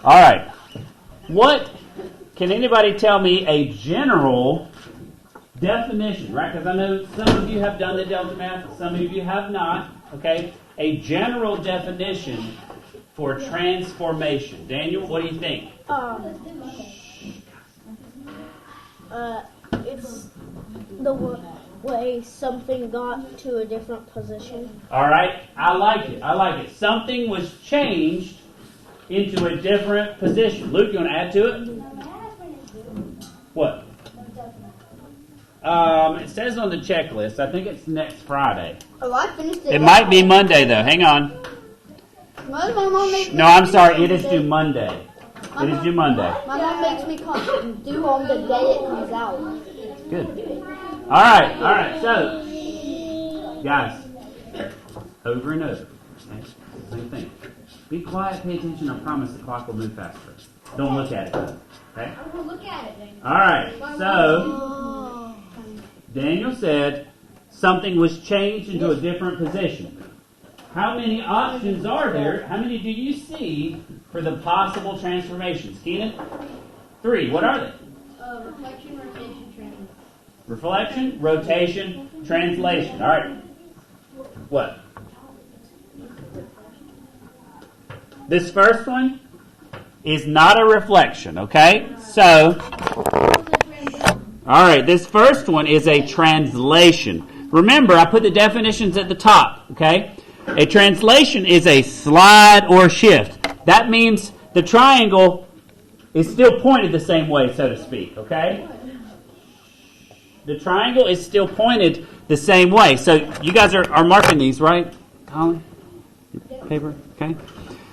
All right. What can anybody tell me a general definition, right? Because I know some of you have done the delta math, some of you have not. Okay, a general definition for transformation. Daniel, what do you think? It's the way something got to a different position. All right, I like it. I like it. Something was changed into a different position. Luke, you want to add to it? What? It says on the checklist. I think it's next Friday. Oh, I finished it. It might be Monday though. Hang on. No, I'm sorry. It is due Monday. It is due Monday. My mom makes me do on the day it comes out. Good. All right. So, guys, over and over. Okay? Same thing. Be quiet, pay attention. I promise the clock will move faster. Don't look at it, though. Okay? I will look at it. All right. So, Daniel said something was changed into a different position. How many options are there? How many do you see for the possible transformations? Keenan? 3. What are they? Reflection, rotation, translation. Reflection, rotation, translation. All right. What? This first one is not a reflection, okay? So, all right, this first one is a translation. Remember, I put the definitions at the top, okay? A translation is a slide or shift. That means the triangle is still pointed the same way, so to speak, okay? The triangle is still pointed the same way. So you guys are marking these, right? Colin? Paper? Okay.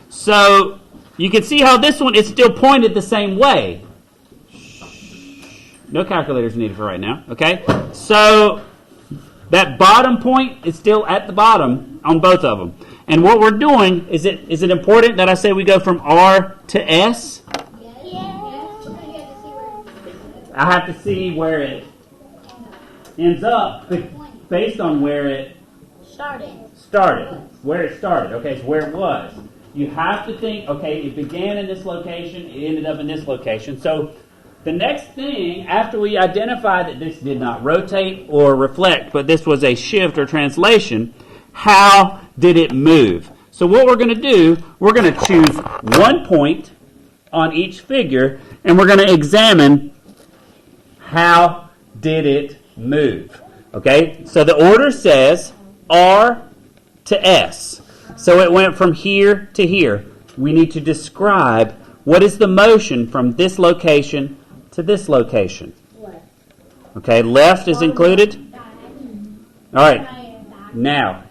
So you can see how this one is still pointed the same way. No calculators needed for right now, okay? So that bottom point is still at the bottom on both of them. And what we're doing, is it important that I say we go from R to S? I have to see where it ends up based on where it started. Where it started. Okay, so where it was. You have to think, okay, it began in this location, it ended up in this location. So the next thing, after we identify that this did not rotate or reflect, but this was a shift or translation, how did it move? So what we're going to do, we're going to choose one point on each figure, and we're going to examine how did it move. Okay, so the order says R to S. So it went from here to here. We need to describe what is the motion from this location to this location. Okay, left is included. All right, now,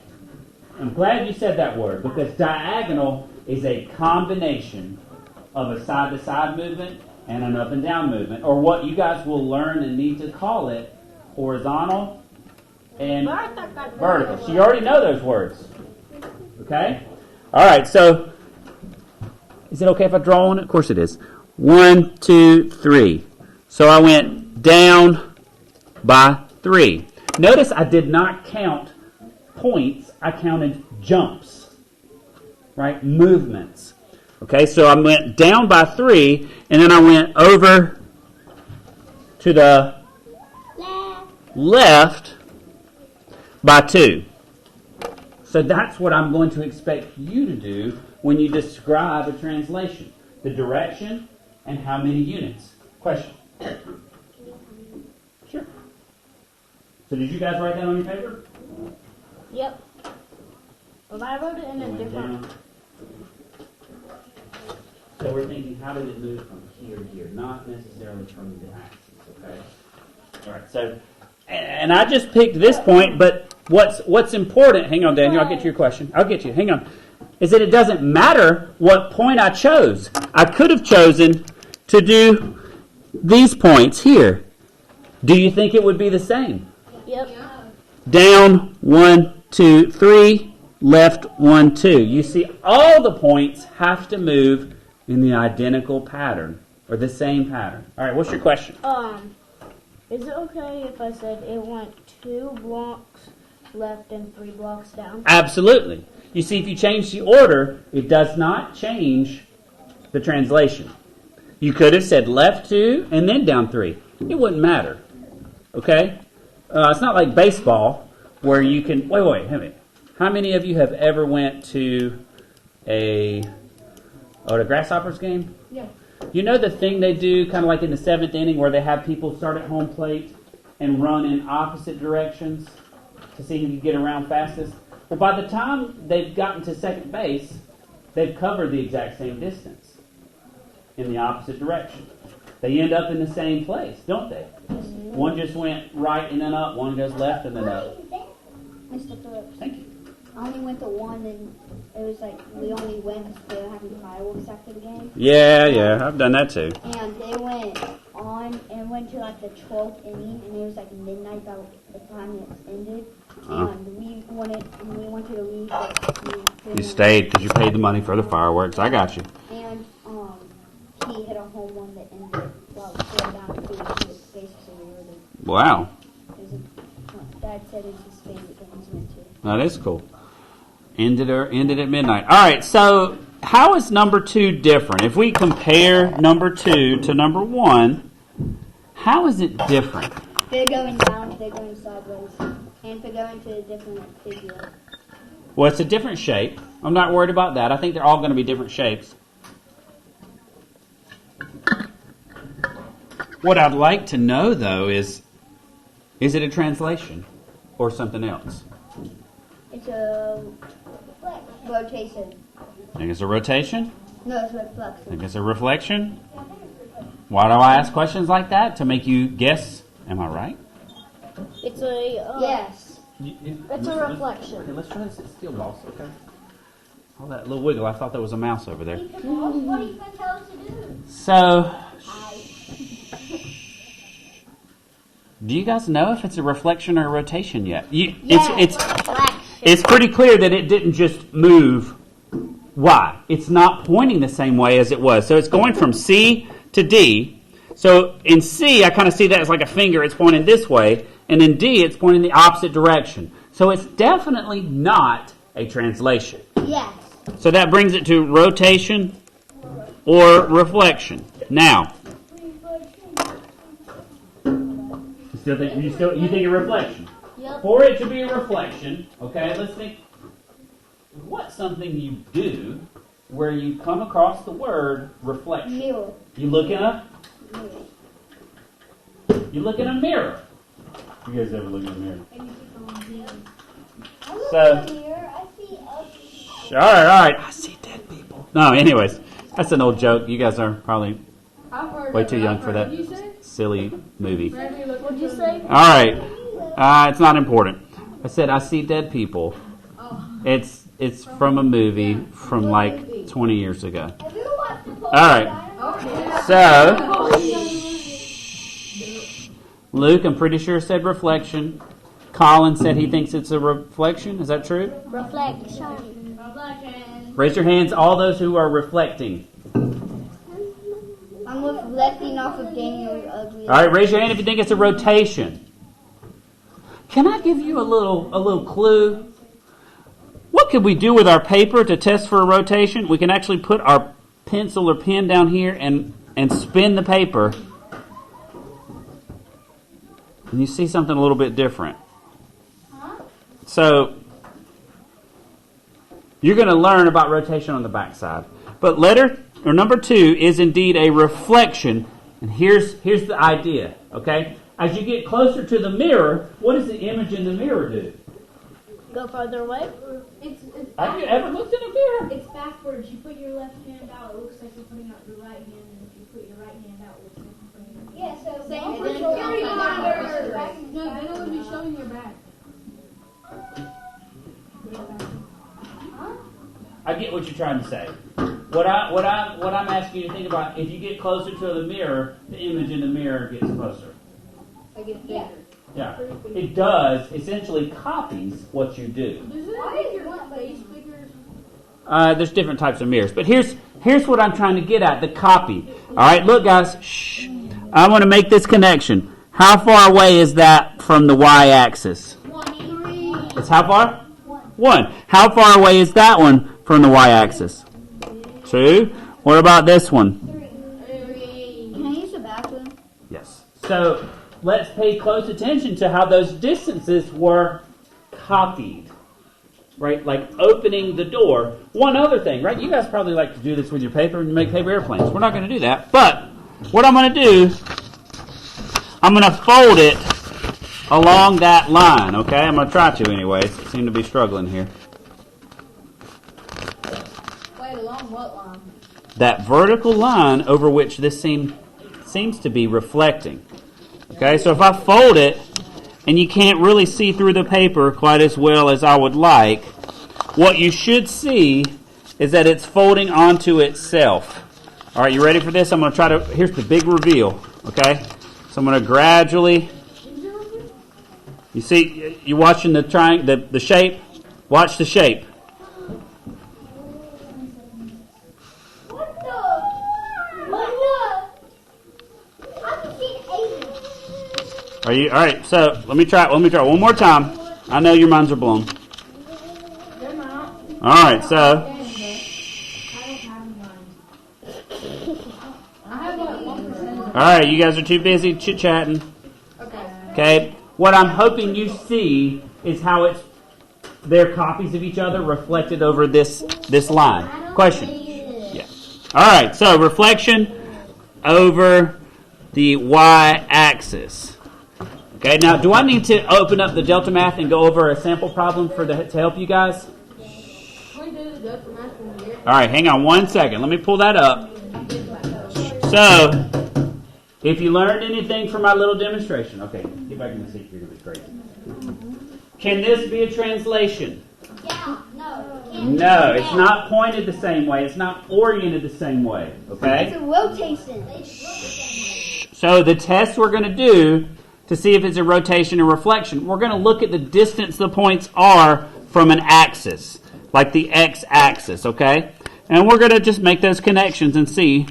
I'm glad you said that word, because diagonal is a combination of a side-to-side movement and an up and down movement, or what you guys will learn and need to call it horizontal and vertical. So you already know those words. Okay? All right, so is it okay if I draw on it? Of course it is. 1, 2, 3. So I went down by 3. Notice I did not count points. I counted jumps, right? Movements. Okay, so I went down by 3, and then I went over to the left by 2. So that's what I'm going to expect you to do when you describe a translation. The direction and how many units. Question? Sure. So did you guys write that on your paper? Yep. Well, I wrote it in a different... So we're thinking, how did it move from here to here? Not necessarily from the axis, okay? All right, so, and I just picked this point, but what's important, hang on, Daniel, I'll get to your question. I'll get you, hang on, is that it doesn't matter what point I chose. I could have chosen to do these points here. Do you think it would be the same? Yep. Down, 1, 2, 3, left, 1, 2. You see, all the points have to move in the identical pattern, or the same pattern. All right, what's your question? Is it okay if I said it went 2 blocks left and 3 blocks down? Absolutely. You see, if you change the order, it does not change the translation. You could have said left 2 and then down 3. It wouldn't matter. Okay? It's not like baseball where you can... Wait a minute. How many of you have ever went to the Grasshoppers game? Yeah. You know the thing they do kind of like in the 7th inning where they have people start at home plate and run in opposite directions to see who can get around fastest? Well, by the time they've gotten to second base, they've covered the exact same distance in the opposite direction. They end up in the same place, don't they? Mm-hmm. One just went right and then up, one goes left and then up. Mr. Phillips. Thank you. I only went to one, and it was like we only went because they were having fireworks after the game. Yeah, I've done that too. And they went on and went to like the 12th inning, and it was like midnight by the time it ended. And we went to the league. You stayed because you paid the money for the fireworks. I got you. And he hit a home run that ended well 4 down 2. It was basically really. Wow. Dad said it was his favorite game he's went to. That is cool. Ended at midnight. All right, so how is number 2 different? If we compare number 2 to number 1, how is it different? They're going down, they're going sideways, and they're going to a different figure. Well, it's a different shape. I'm not worried about that. I think they're all going to be different shapes. What I'd like to know, though, is it a translation or something else? It's a rotation. Think it's a rotation? No, it's reflection. Think it's a reflection? Why do I ask questions like that? To make you guess, am I right? It's a yes. It's a reflection. Okay, let's try this at steel balls, okay? All that little wiggle, I thought there was a mouse over there. What are you going to tell us to do? So, do you guys know if it's a reflection or a rotation yet? It's pretty clear that it didn't just move Y. It's not pointing the same way as it was. So it's going from C to D. So in C, I kind of see that as like a finger. It's pointing this way. And in D, it's pointing the opposite direction. So it's definitely not a translation. Yes. So that brings it to rotation or reflection. Now, you think a reflection? Yep. For it to be a reflection, okay, let's think, what's something you do where you come across the word reflection? Mirror. You look in a mirror. You guys ever look in a mirror? So, all right. I see dead people. No, anyways, that's an old joke. You guys are probably way too young for that silly movie. What'd you say? All right. It's not important. I said I see dead people. It's from a movie from like 20 years ago. All right. So, Luke, I'm pretty sure said reflection. Colin said he thinks it's a reflection. Is that true? Reflection. Raise your hands, all those who are reflecting. I'm reflecting off of Daniel Ugly. All right, raise your hand if you think it's a rotation. Can I give you a little clue? What could we do with our paper to test for a rotation? We can actually put our pencil or pen down here and spin the paper. And you see something a little bit different. So, you're going to learn about rotation on the backside. But number 2 is indeed a reflection. And here's the idea, okay? As you get closer to the mirror, what does the image in the mirror do? Go farther away? Have you ever looked in a mirror? It's backwards. You put your left hand out, it looks like you're putting out your right hand, and if you put your right hand out, it looks like you're putting out your Yeah, so same for security monitor. No, then it would be showing your back. I get what you're trying to say. What I'm asking you to think about, if you get closer to the mirror, the image in the mirror gets closer. Like it's bigger. Yeah. It does, essentially copies what you do. Does it make your face bigger? There's different types of mirrors. But here's what I'm trying to get at, the copy. All right, look, guys. Shh. I want to make this connection. How far away is that from the y-axis? 3. It's how far? 1. How far away is that one from the y-axis? 2. What about this one? 3. Can I use the bathroom? Yes. So let's pay close attention to how those distances were copied. Right? Like opening the door. One other thing, right? You guys probably like to do this with your paper and you make paper airplanes. We're not going to do that. But what I'm going to do, I'm going to fold it along that line. Okay? I'm going to try to anyways. I seem to be struggling here. Wait, along what line? That vertical line over which this seems to be reflecting. Okay, so if I fold it, and you can't really see through the paper quite as well as I would like, what you should see is that it's folding onto itself. All right, you ready for this? I'm going to try to, here's the big reveal, okay? So I'm going to gradually, you see, you watching the triangle, the shape? Watch the shape. Are you all right? So let me try one more time. I know your minds are blown. All right, so all right, you guys are too busy chit chatting. Okay. What I'm hoping you see is how they're copies of each other reflected over this line. Question? Yeah. All right. So reflection over the y-axis. Okay, now do I need to open up the Delta Math and go over a sample problem to help you guys? All right, hang on one second. Let me pull that up. So, if you learned anything from my little demonstration, okay, get back in the seat. You're going to be crazy. Can this be a translation? Yeah, no. No, it's not pointed the same way. It's not oriented the same way. Okay? It's a rotation. So the test we're going to do to see if it's a rotation or reflection, we're going to look at the distance the points are from an axis, like the x-axis, okay? And we're going to just make those connections and see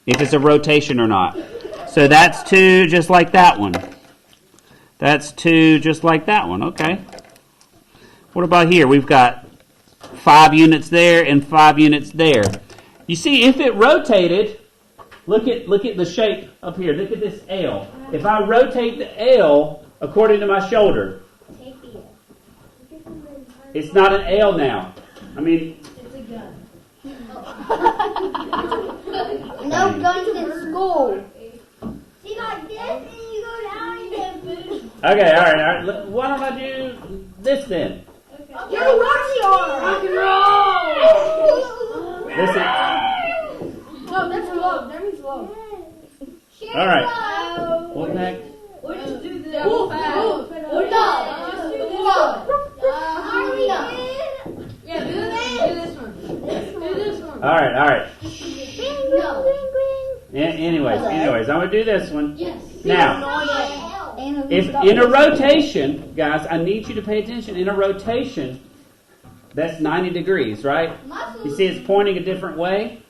if it's a rotation or not. So that's 2 just like that one. That's 2 just like that one, okay? What about here? We've got 5 units there and 5 units there. You see, if it rotated, look at the shape up here. Look at this L. If I rotate the L according to my shoulder, it's not an L now. I mean, It's a gun. No guns in school. See, like this, and you go down and get food. okay, all right. Why don't I do this then? You're a rock star. Rock and roll! This is, No, that's love. That means love. all right. What next? Or just do the wolf. Wolf. Or yeah, do this one. Do this one. All right. No. Anyways, I'm going to do this one. Yes. Now, if in a rotation, guys, I need you to pay attention. In a rotation, that's 90 degrees, right? You see it's pointing a different way?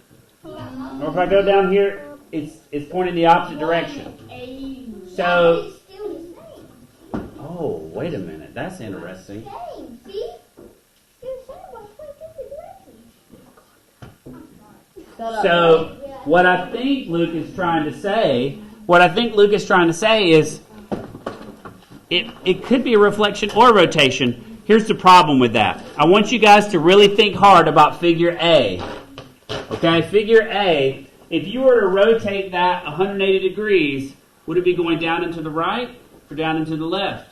Or if I go down here, it's pointing the opposite direction. So, oh, wait a minute. That's interesting. So, what I think Luke is trying to say is it could be a reflection or a rotation. Here's the problem with that. I want you guys to really think hard about figure A. Okay, figure A, if you were to rotate that 180 degrees, would it be going down and to the right or down and to the left?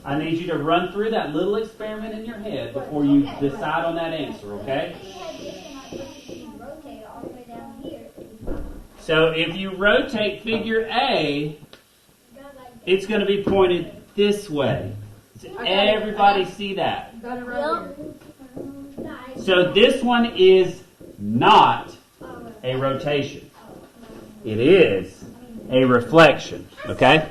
I need you to run through that little experiment in your head before you decide on that answer, okay? So if you rotate figure A, it's going to be pointed this way. Does everybody see that? Got it right here. So this one is not a rotation. It is a reflection, okay?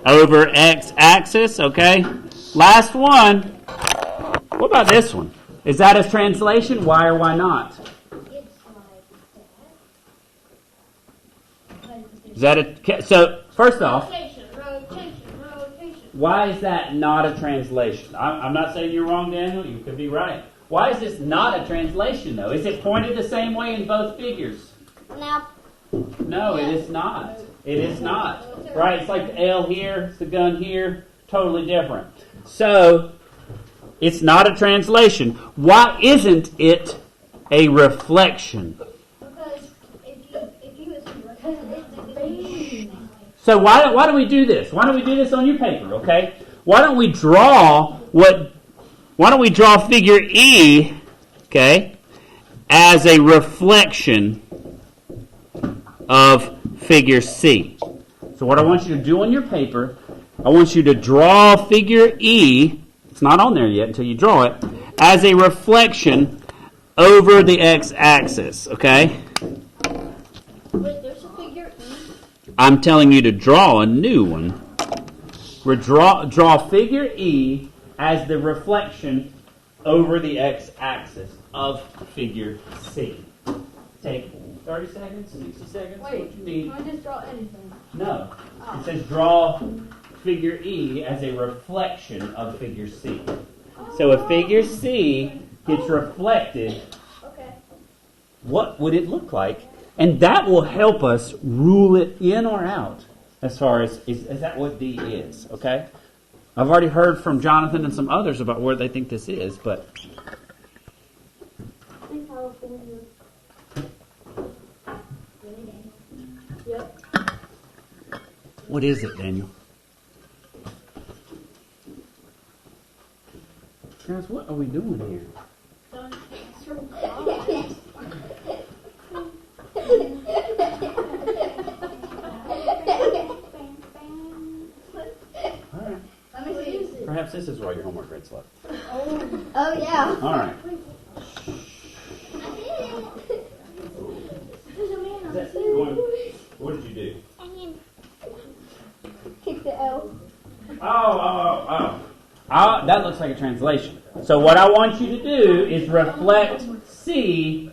Over x-axis, okay? Last one. What about this one? Is that a translation? Why or why not? Is that a... So, first off... Rotation. why is that not a translation? I'm not saying you're wrong, Daniel. You could be right. Why is this not a translation, though? Is it pointed the same way in both figures? Now, No, it is not. It is not. Right? It's like the L here, it's the gun here, totally different. So, it's not a translation. Why isn't it a reflection? Because if you because it's a base. So why do we do this? Why don't we do this on your paper, okay? Why don't we draw figure E, okay, as a reflection of figure C. So what I want you to do on your paper, I want you to draw figure E, it's not on there yet until you draw it, as a reflection over the x-axis, okay? wait, there's a figure E. I'm telling you to draw a new one. Draw figure E as the reflection over the x-axis of figure C. Take 30 seconds, 60 seconds, what you need. Can I just draw anything? No. It says draw figure E as a reflection of figure C. So if figure C gets reflected, Okay. what would it look like? And that will help us rule it in or out as far as, is that what D is, okay? I've already heard from Jonathan and some others about where they think this is, but In California. Yep. what is it, Daniel? Guys, what are we doing here? Don't answer calls. All right. Let me see. Perhaps this is why your homework grade's left. Oh, yeah. All right. There's a man on That's the going, what did you do? Kick the L. Oh. That looks like a translation. So what I want you to do is reflect C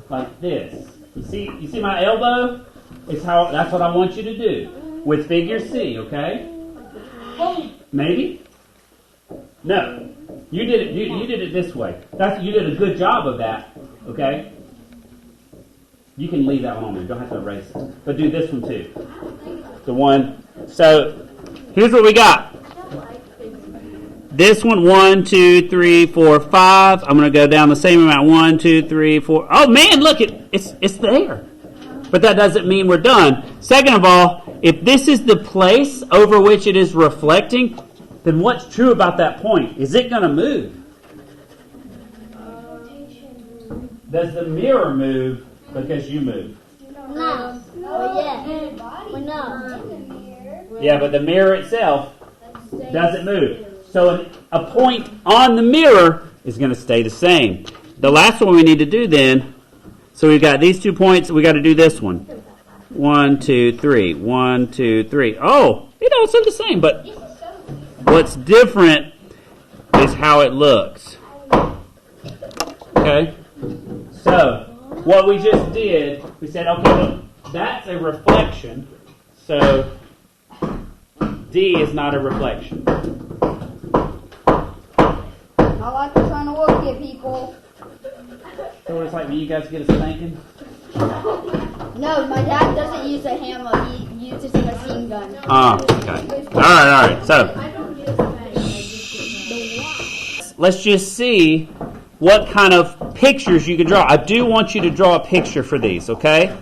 like this. You see my elbow? That's what I want you to do with figure C, okay? Maybe? No. You did it. You did it this way. You did a good job of that, okay? You can leave that one on there. You don't have to erase it. But do this one too. The one. So here's what we got. This one, 1, 2, 3, 4, 5. I'm going to go down the same amount. 1, 2, 3, 4. Oh man, look, it's there. But that doesn't mean we're done. Second of all, if this is the place over which it is reflecting, then what's true about that point? Is it going to move? Does the mirror move because you move? No. Oh, yeah. Well, no. Yeah, but the mirror itself doesn't move. So a point on the mirror is going to stay the same. The last one we need to do then, so we've got these 2 points, we got to do this one. 1, 2, 3. 1, 2, 3. Oh, it's still the same, but what's different is how it looks. Okay? So, what we just did, we said, okay, well, that's a reflection, so D is not a reflection. I like trying to work here, people. So it's like when you guys get a spanking? No, my dad doesn't use a hammer. He uses a machine gun. Oh, okay. All right. So, I don't get spanked. let's just see what kind of pictures you can draw. I do want you to draw a picture for these, okay?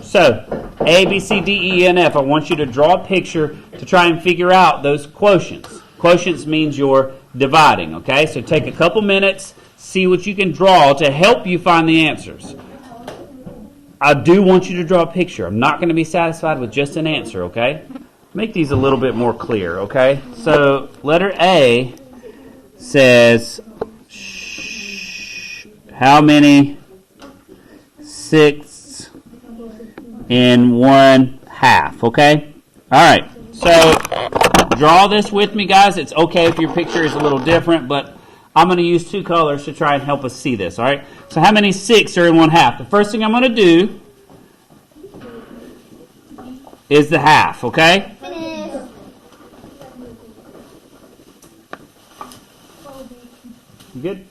So, A, B, C, D, E, and F. I want you to draw a picture to try and figure out those quotients. Quotients means you're dividing, okay? So take a couple minutes, see what you can draw to help you find the answers. I do want you to draw a picture. I'm not going to be satisfied with just an answer, okay? Make these a little bit more clear, okay? So letter A says, how many sixths in 1/2, okay? All right, so draw this with me, guys. It's okay if your picture is a little different, but I'm going to use 2 colors to try and help us see this, all right? So how many sixths are in 1/2? The first thing I'm going to do is the half, okay? You good?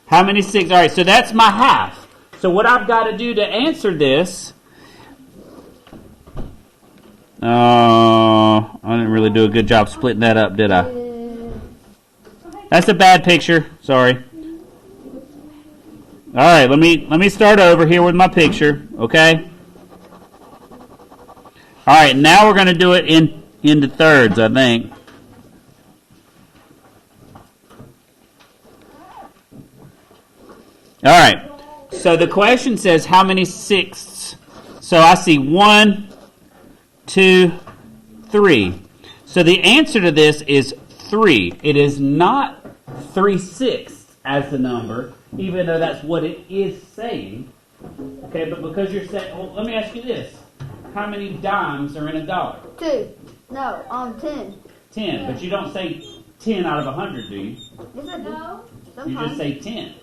How many 6? All right, so that's my half. So what I've got to do to answer this... I didn't really do a good job splitting that up, did I? That's a bad picture. Sorry. All right, let me start over here with my picture, okay? All right, now we're going to do it into thirds, I think. All right, so the question says how many sixths? So I see 1, 2, 3. So the answer to this is 3. It is not 3/6 as the number, even though that's what it is saying. Okay, but because you're saying, well, let me ask you this. How many dimes are in a dollar? 2. No, 10. 10, but you don't say 10 out of 100, do you? Yes, I do. No. You just Sometimes. say 10.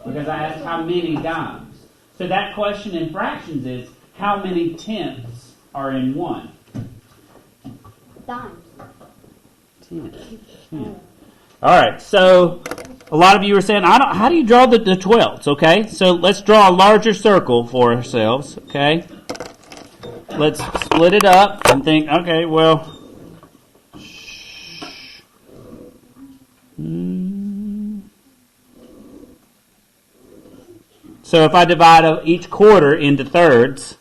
Because I asked how many dimes. So that question in fractions is, how many tenths are in 1? Dimes. 10. All right, so a lot of you are saying, how do you draw the 12ths, okay? So let's draw a larger circle for ourselves, okay? Let's split it up and think, okay, well... So if I divide each quarter into thirds...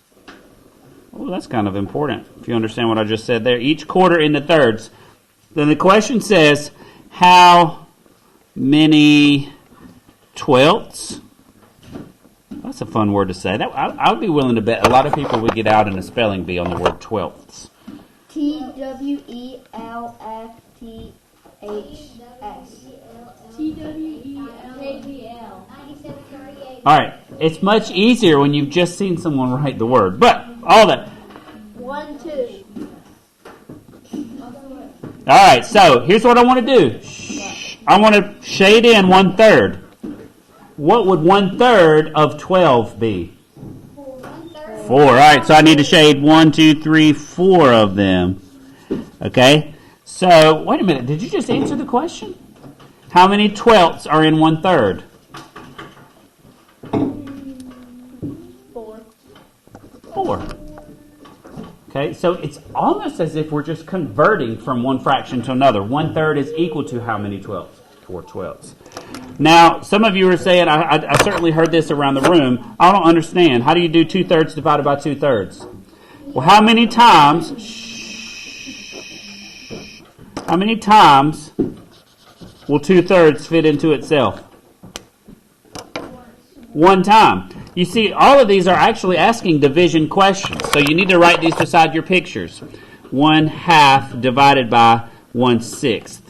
Oh, that's kind of important, if you understand what I just said there. Each quarter into thirds. Then the question says, how many twelfths? That's a fun word to say. I would be willing to bet a lot of people would get out in a spelling bee on the word twelfths. TWELFTHS. TWELFTL. All right, it's much easier when you've just seen someone write the word. But all that. 1, 2. All right, so here's what I want to do. I want to shade in 1/3. What would 1/3 of 12 be? 4. All right, so I need to shade 1, 2, 3, 4 of them. Okay, so wait a minute. Did you just answer the question? How many twelfths are in 1/3? 4. Okay, so it's almost as if we're just converting from one fraction to another. 1/3 is equal to how many twelfths? 4 twelfths. Now, some of you are saying, I certainly heard this around the room, I don't understand. How do you do 2/3 divided by 2/3? Well, how many times will 2/3 fit into itself? One time. You see, all of these are actually asking division questions. So you need to write these beside your pictures. 1/2 divided by 1/6.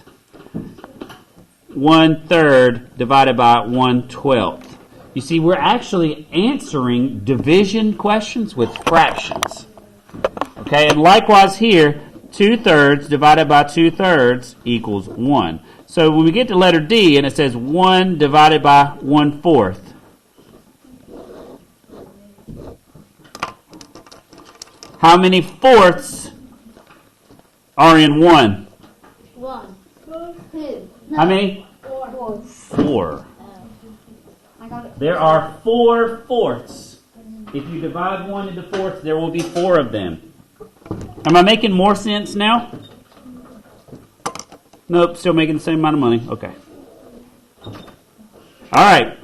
1/3 divided by 1/12. You see, we're actually answering division questions with fractions. Okay, and likewise here, 2/3 divided by 2/3 equals 1. So when we get to letter D and it says 1 divided by 1/4. How many fourths are in 1? 1. 2. How many? 4. 4. I got it. There are 4 fourths. If you divide 1 into fourths, there will be 4 of them. Am I making more sense now? Nope, still making the same amount of money. Okay. All right.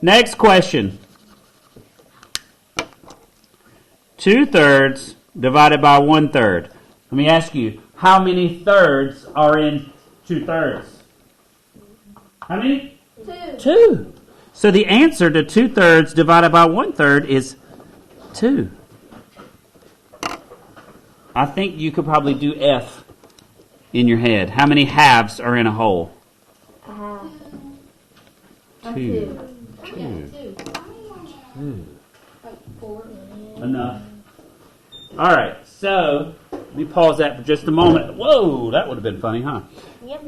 Next question. 2/3 divided by 1/3. Let me ask you, how many thirds are in 2/3? How many? 2. 2. So the answer to 2/3 divided by 1/3 is 2. I think you could probably do F in your head. How many halves are in a whole? A half. 2. 2. 2. Enough. All right, so let me pause that for just a moment. Whoa, that would have been funny, huh? Yep.